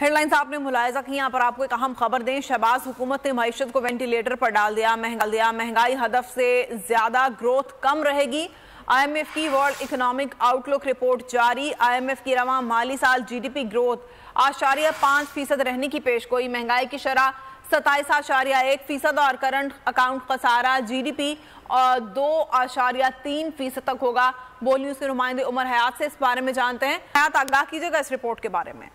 Head lines آپ نے ملاحظہ کی، یہاں پر آپ کو ایک اہم خبر دیں۔ شہباز حکومت نے معیشت کو وینٹیلیٹر پر ڈال دیا، مہنگائی ہدف سے زیادہ، گروتھ کم رہے گی۔ آئی ایم ایف کی ورلڈ اکنامک آؤٹ لک رپورٹ جاری، آئی ایم ایف کی رواں مالی سال جی ڈی پی گروتھ 8.5% رہنے کی پیشگوئی، مہنگائی کی شرح 27.1% اور کرنٹ اکاؤنٹ خسارہ جی ڈی پی 2.3% تک ہوگا۔ بول نیوز کے نمائندے عمر حیات سے اس بارے میں جانتے ہیں۔ حیات، آگاہ کیجئے گا اس رپورٹ کے بارے میں۔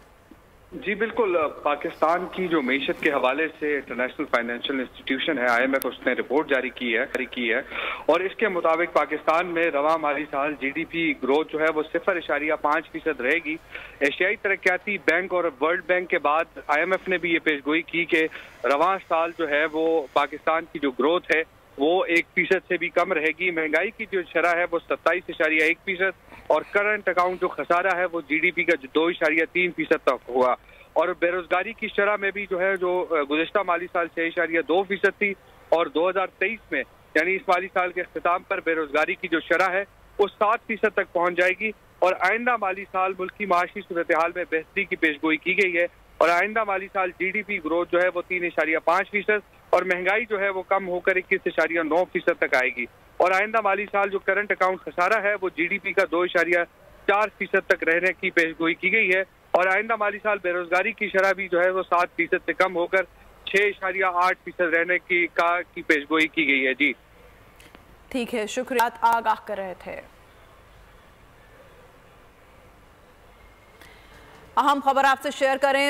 جی بالکل، پاکستان کی جو معیشت کے حوالے سے انٹرنیشنل فائنینشل انسٹیٹیوشن ہے آئی ایم ایف، اس نے رپورٹ جاری کی ہے اور اس کے مطابق پاکستان میں رواں مالی سال جی ڈی پی گروتھ جو ہے وہ 0.5% رہے گی۔ ایشیائی ترقیاتی بینک اور ورلڈ بینک کے بعد آئی ایم ایف نے بھی یہ پیشگوئی کی کہ رواں سال جو ہے وہ پاکستان کی جو گروتھ ہے وہ 1% سے بھی کم رہے گی۔ مہنگائی کی جو شرح ہے وہ 27.1% اور کرنٹ اکاؤنٹ جو خسارہ ہے وہ جی ڈی پی کا 2.3% تک ہوا۔ اور بے روزگاری کی شرح میں بھی جو ہے جو گزشتہ مالی سال 6.2% تھی اور 2023 میں یعنی اس مالی سال کے اختتام پر بے روزگاری کی جو شرح ہے وہ 7% تک پہنچ جائے گی۔ اور آئندہ مالی سال ملکی معاشی صورتحال میں بہتری کی پیشگوئی کی گئی ہے اور آئندہ مالی سال جی ڈی پی گروتھ جو ہے وہ 3.5% اور مہنگائی جو ہے وہ کم ہو کر 21.9% تک آئے گی۔ اور آئندہ مالی سال جو کرنٹ اکاؤنٹ خسارہ ہے وہ جی ڈی پی کا 2.4% تک رہنے کی پیشگوئی کی گئی ہے اور آئندہ مالی سال بے روزگاری کی شرح بھی جو ہے وہ 7% سے کم ہو کر 6.8% رہنے کی پیشگوئی کی گئی ہے۔ جی ٹھیک ہے، شکریہ، آگاہ کر رہے تھے۔ اہم خبر آپ سے شیئر کریں۔